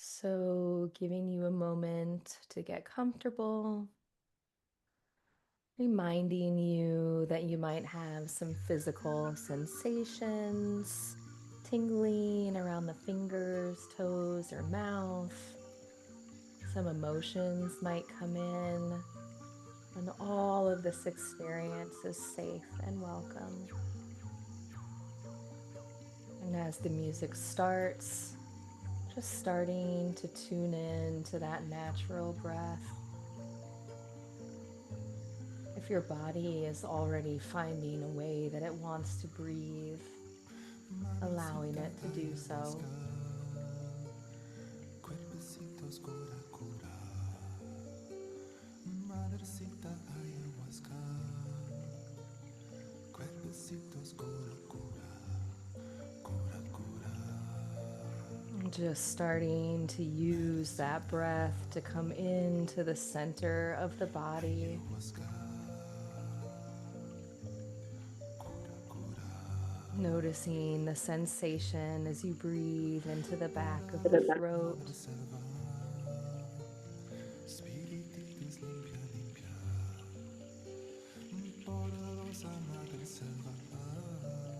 So, giving you a moment to get comfortable, reminding you that you might have some physical sensations, tingling around the fingers, toes, or mouth. Some emotions might come in, and all of this experience is safe and welcome. And as the music starts, just starting to tune in to that natural breath. If your body is already finding a way that it wants to breathe, allowing it to do so. Just starting to use that breath to come into the center of the body. Noticing the sensation as you breathe into the back of the throat.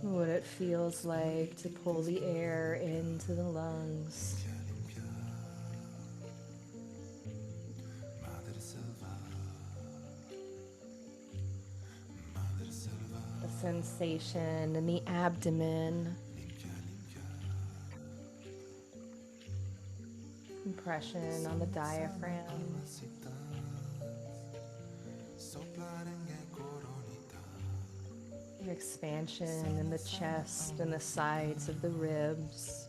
What it feels like to pull the air into the lungs. The sensation in the abdomen. Compression on the diaphragm. Expansion in the chest and the sides of the ribs.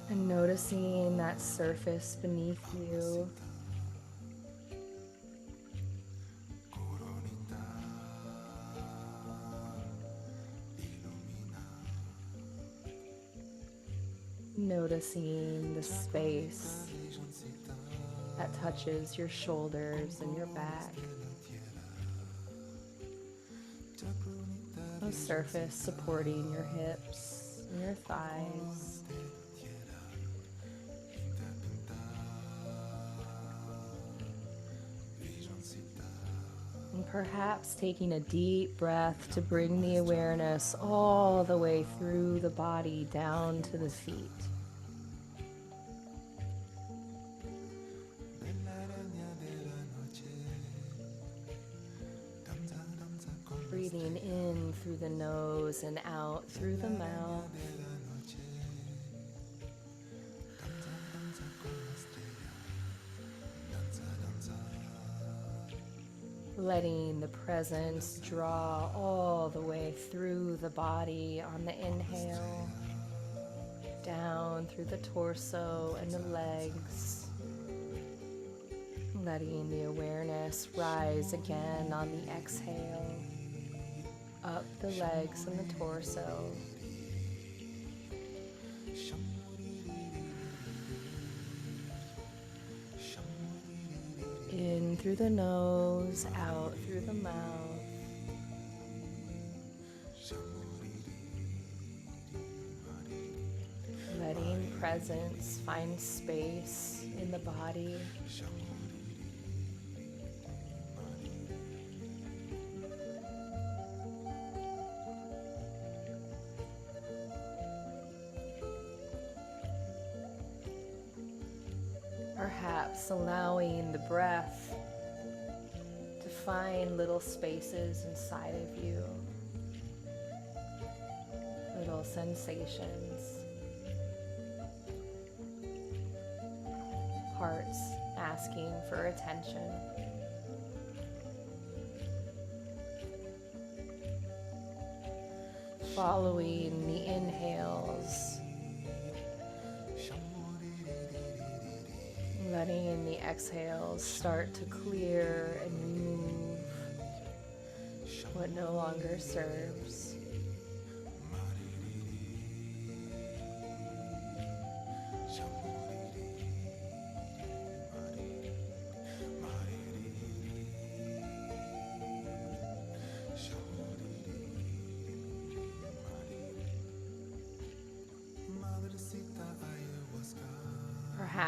And noticing that surface beneath you. Noticing the space that touches your shoulders and your back. The surface supporting your hips and your thighs. And perhaps taking a deep breath to bring the awareness all the way through the body down to the feet. Breathing in through the nose and out through the mouth. Letting the presence draw all the way through the body on the inhale, down through the torso and the legs. Letting the awareness rise again on the exhale, up the legs and the torso. In through the nose, out through the mouth. Letting presence find space in the body. Perhaps allowing the breath to find little spaces inside of you, little sensations, hearts asking for attention. Following the inhales, letting the exhales start to clear and remove what no longer serves.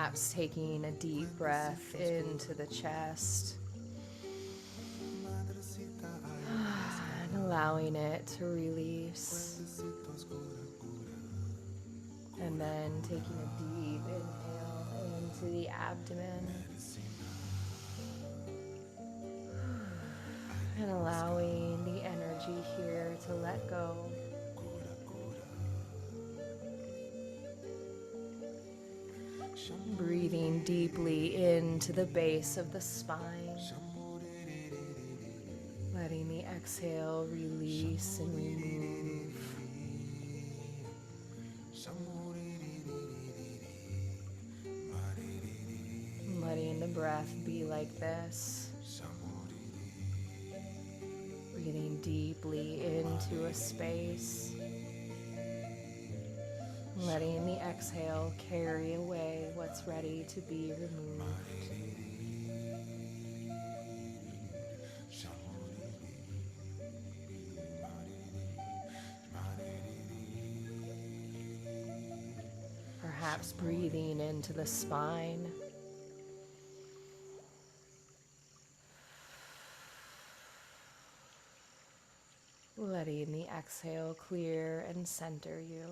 Perhaps taking a deep breath into the chest and allowing it to release. And then taking a deep inhale into the abdomen and allowing the energy here to let go. Breathing deeply into the base of the spine, letting the exhale release and remove. Letting the breath be like this. Breathing deeply into a space. Letting the exhale carry away what's ready to be removed. Perhaps breathing into the spine. Letting the exhale clear and center you.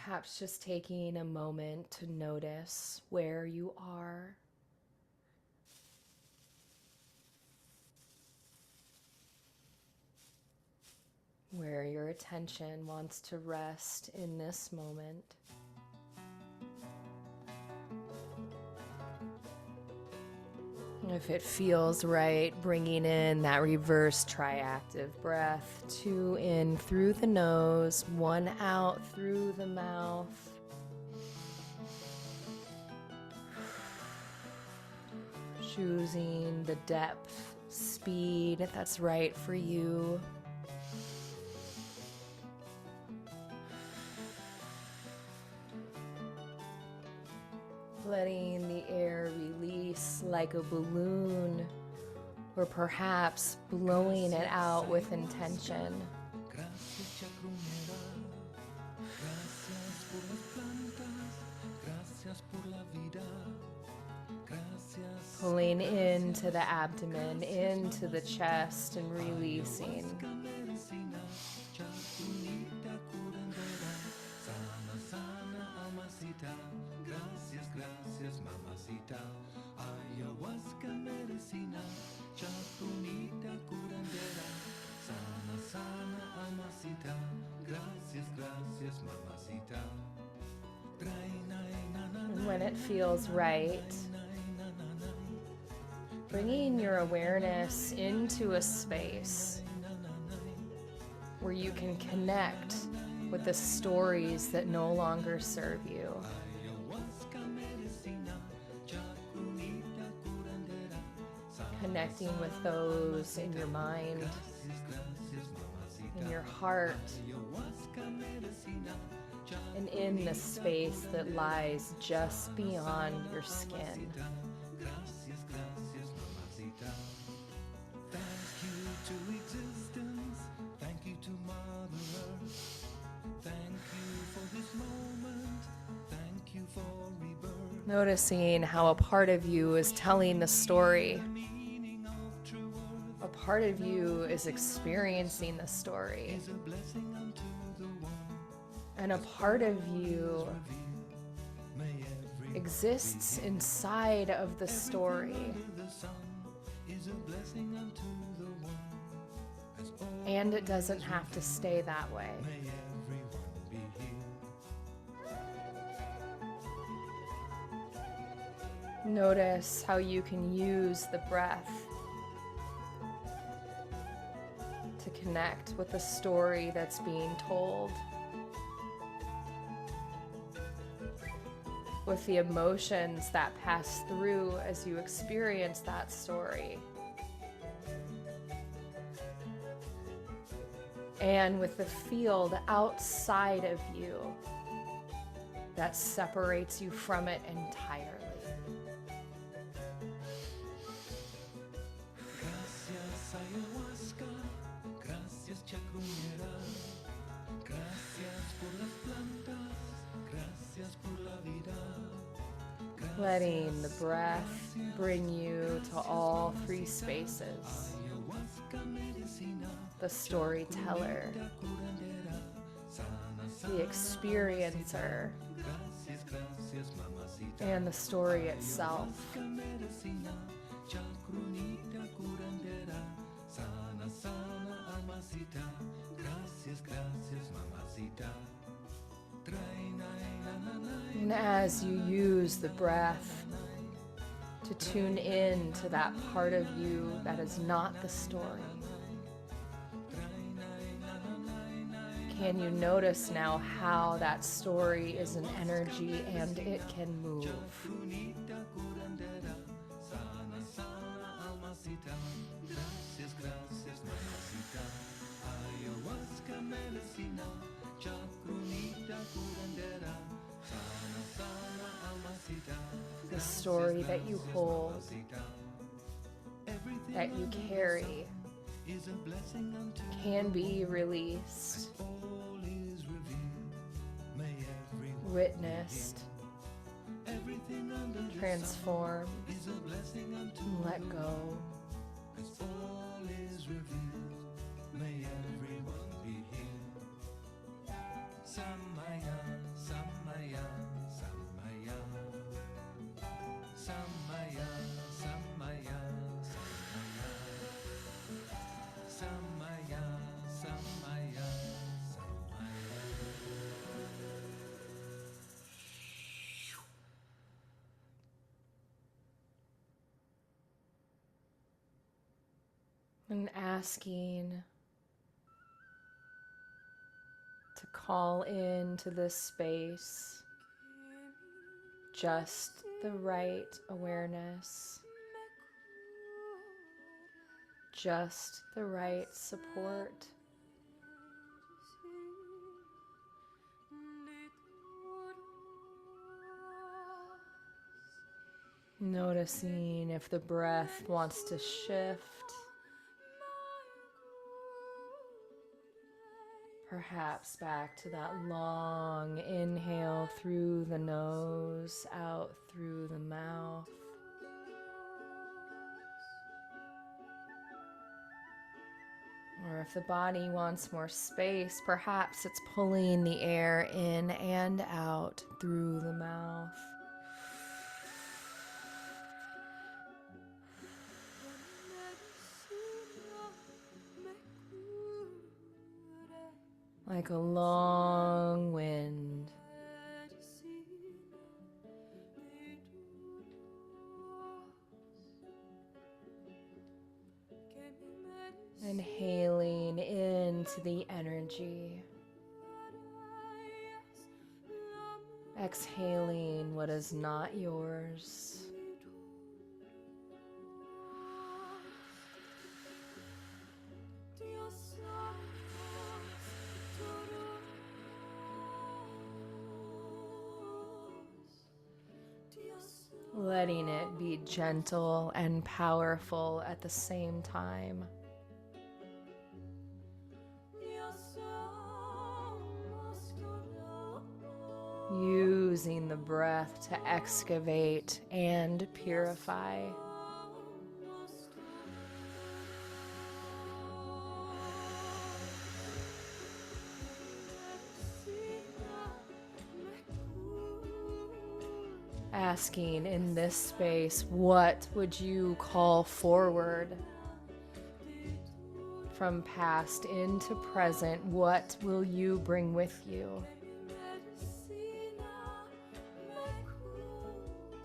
Perhaps just taking a moment to notice where you are. Where your attention wants to rest in this moment. If it feels right, bringing in that reverse triactive breath. 2 in through the nose, 1 out through the mouth. Choosing the depth, speed that's right for you. Letting the air release like a balloon, or perhaps blowing it out with intention. Pulling into the abdomen, into the chest, and releasing. And when it feels right, bringing your awareness into a space where you can connect with the stories that no longer serve you. Connecting with those in your mind, in your heart, and in the space that lies just beyond your skin. Noticing how a part of you is telling the story. A part of you is experiencing the story. And a part of you exists inside of the story. And it doesn't have to stay that way. Notice how you can use the breath to connect with the story that's being told, with the emotions that pass through as you experience that story, and with the field outside of you that separates you from it entirely. Letting the breath bring you to all three spaces. The storyteller, the experiencer, and the story itself. And as you use the breath to tune in to that part of you that is not the story, can you notice now how that story is an energy and it can move? The story that you hold, that you carry, can be released, witnessed, transformed, and let go. And asking to call into this space just the right awareness, just the right support. Noticing if the breath wants to shift, perhaps back to that long inhale through the nose, out through the mouth. Or if the body wants more space, perhaps it's pulling the air in and out through the mouth. Like a long wind. Inhaling into the energy. Exhaling what is not yours. Letting it be gentle and powerful at the same time. Using the breath to excavate and purify. Asking in this space, what would you call forward? From past into present, what will you bring with you?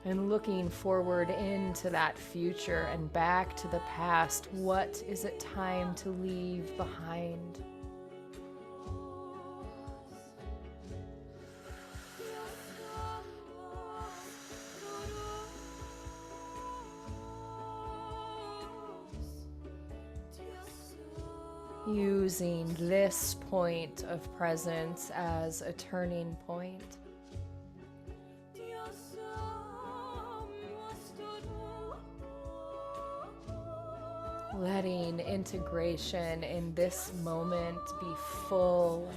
And looking forward into that future and back to the past, what is it time to leave behind? Using this point of presence as a turning point. Letting integration in this moment be full.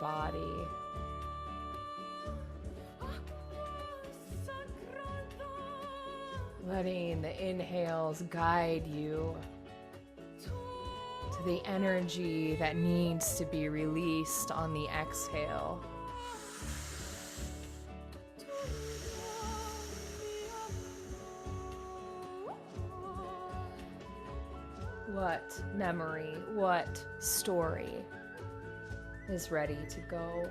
body. Letting the inhales guide you to the energy that needs to be released on the exhale. What memory, what story is ready to go?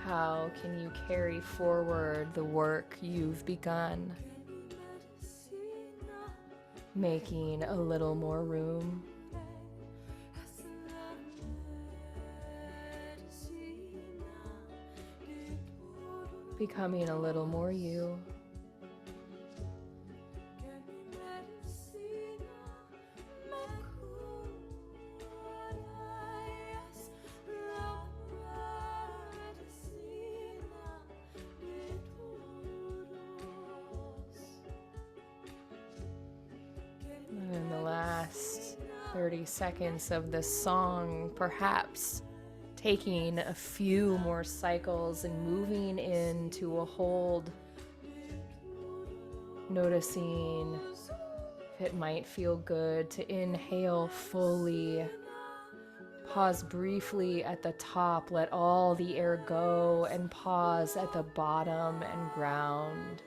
How can you carry forward the work you've begun? Making a little more room. Becoming a little more you. And in the last 30 seconds of this song, perhaps taking a few more cycles and moving into a hold, noticing if it might feel good to inhale fully, pause briefly at the top, let all the air go, and pause at the bottom and ground.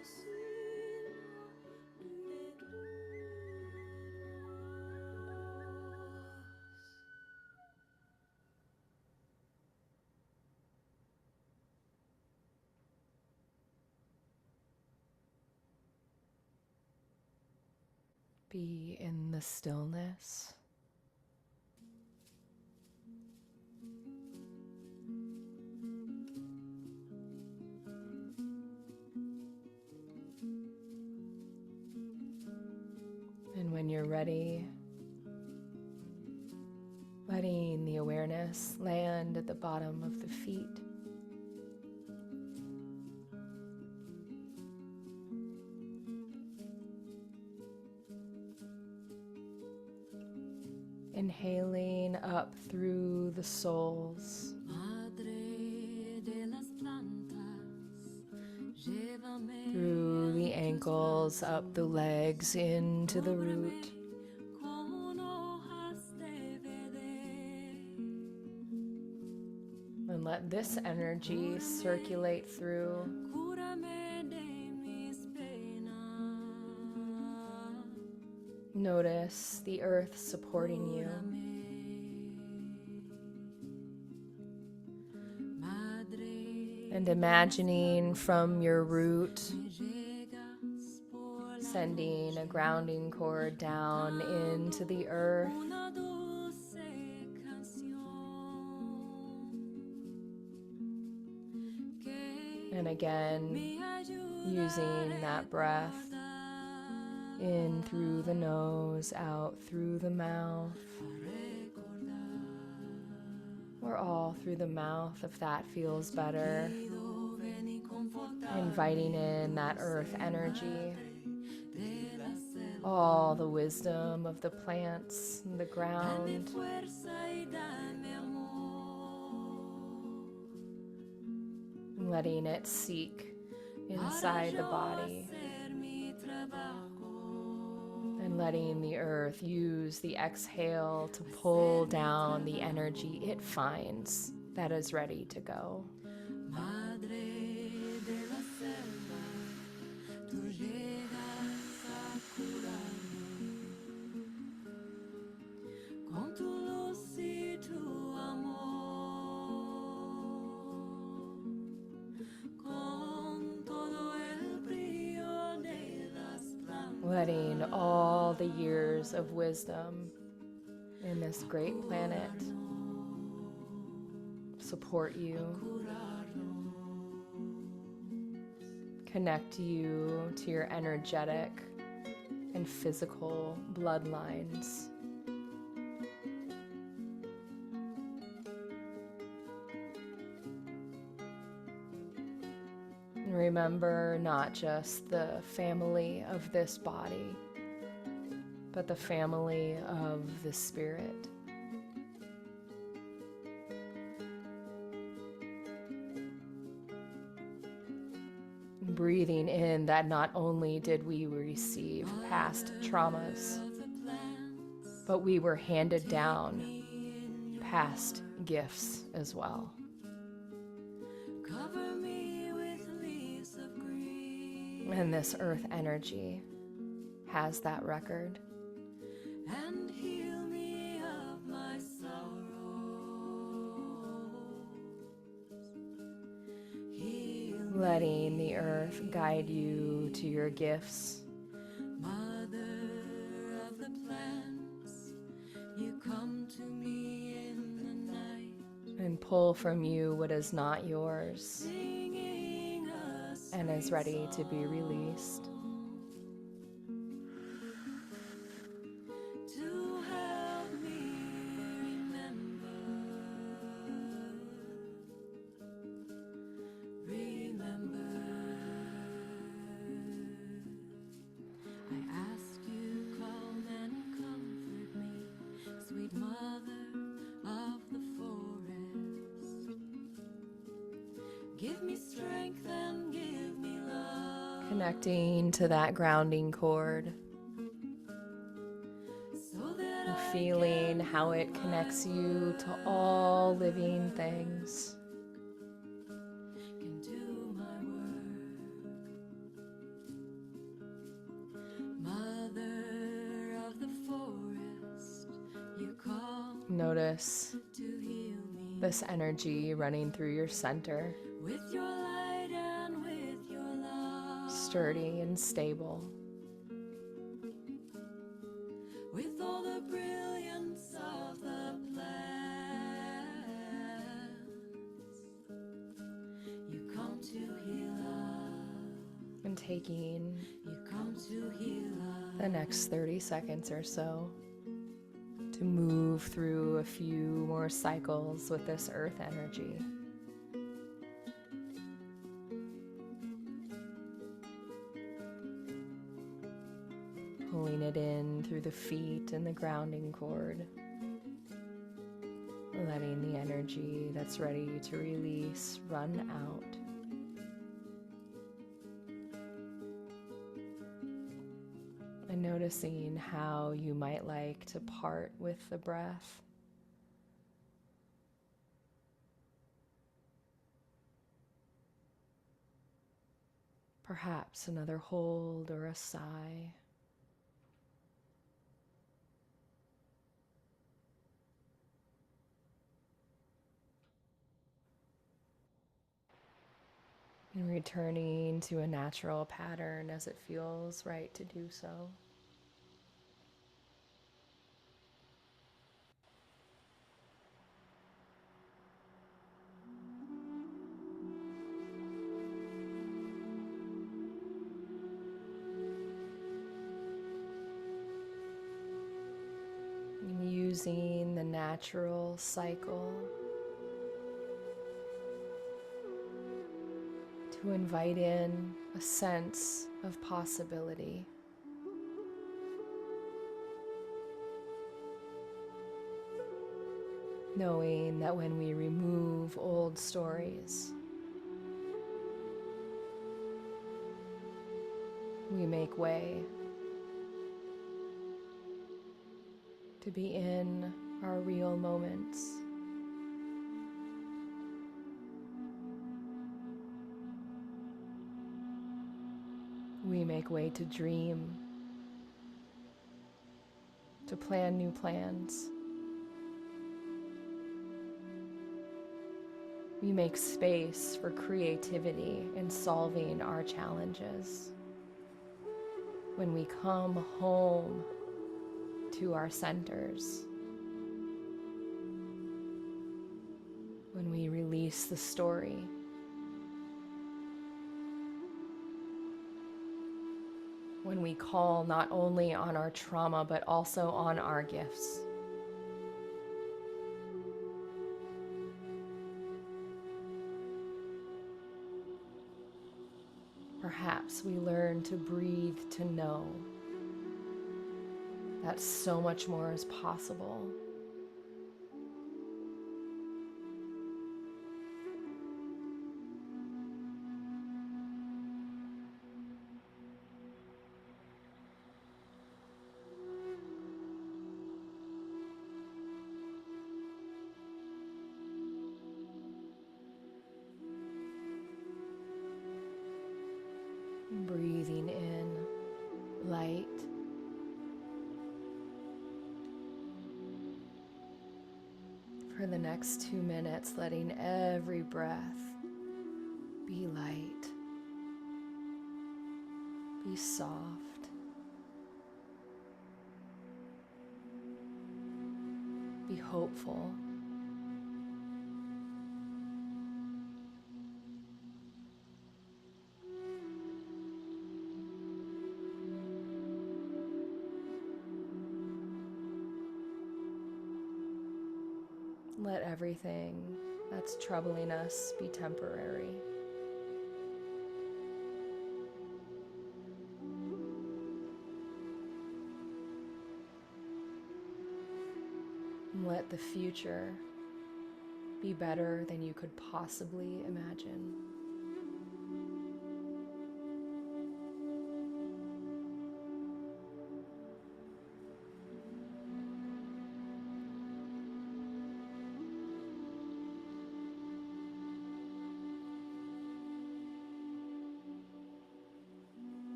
Be in the stillness. And when you're ready, letting the awareness land at the bottom of the feet. Inhaling up through the soles, through the ankles, up the legs, into the root. And let this energy circulate through. Notice the earth supporting you. And imagining from your root, sending a grounding cord down into the earth. And again, using that breath in through the nose, out through the mouth, or all through the mouth if that feels better. Inviting in that earth energy, all the wisdom of the plants and the ground. And letting it seek inside the body. And letting the earth use the exhale to pull down the energy it finds that is ready to go. Letting all the years of wisdom in this great planet support you, connect you to your energetic and physical bloodlines. And remember not just the family of this body, but the family of the Spirit. Breathing in that not only did we receive past traumas, but we were handed down past gifts as well. And this earth energy has that record. And heal me of my sorrows. Letting the earth guide you to your gifts. Mother of the plants, you come to me in the night. And pull from you what is not yours and is ready to be released. Give me strength and give me love. Connecting to that grounding cord. So and feeling how it connects you to all living things. Can do my work. Mother of the forest, you call. Notice to heal me. This energy running through your center. With your light and with your love, sturdy and stable, with all the brilliance of the plants, you come to heal us. And taking you come to heal us. The next 30 seconds or so to move through a few more cycles with this earth energy. Pulling it in through the feet and the grounding cord. Letting the energy that's ready to release run out. And noticing how you might like to part with the breath. Perhaps another hold or a sigh. And returning to a natural pattern as it feels right to do so. And using the natural cycle to invite in a sense of possibility. Knowing that when we remove old stories, we make way to be in our real moments. We make way to dream, to plan new plans. We make space for creativity in solving our challenges. When we come home to our centers, when we release the story, when we call not only on our trauma, but also on our gifts. Perhaps we learn to breathe to know that so much more is possible. Breathing in light. For the next 2 minutes, letting every breath be light, be soft, be hopeful. Let everything that's troubling us be temporary. And let the future be better than you could possibly imagine.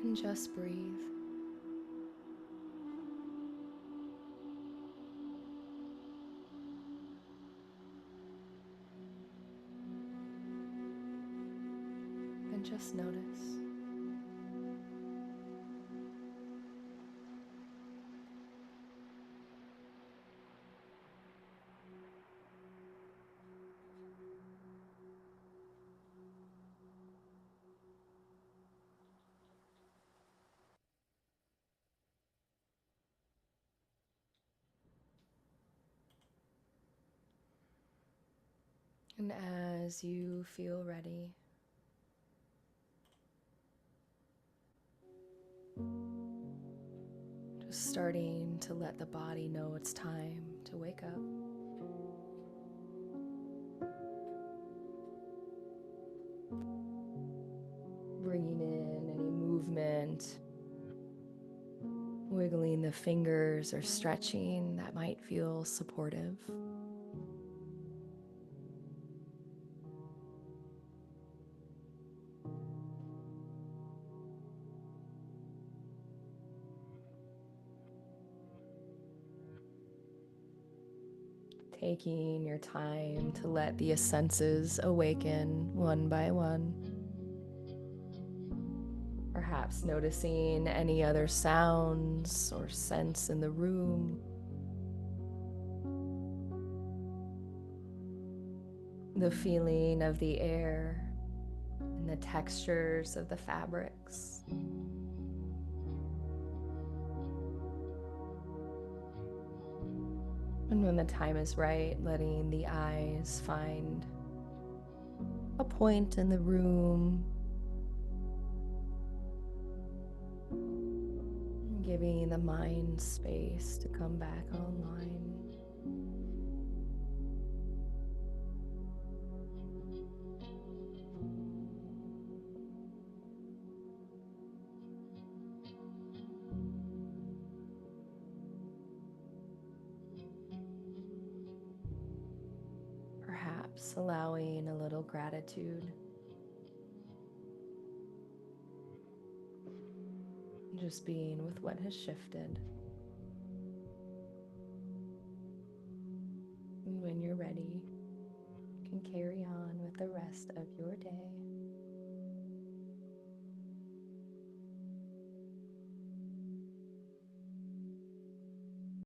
And just breathe. And just notice. And as you feel ready, just starting to let the body know it's time to wake up. Bringing in any movement, wiggling the fingers or stretching that might feel supportive. Taking your time to let the senses awaken one by one. Perhaps noticing any other sounds or scents in the room. The feeling of the air and the textures of the fabrics. And when the time is right, letting the eyes find a point in the room, giving the mind space to come back online. Perhaps allowing a little gratitude. Just being with what has shifted. And when you're ready, you can carry on with the rest of your day.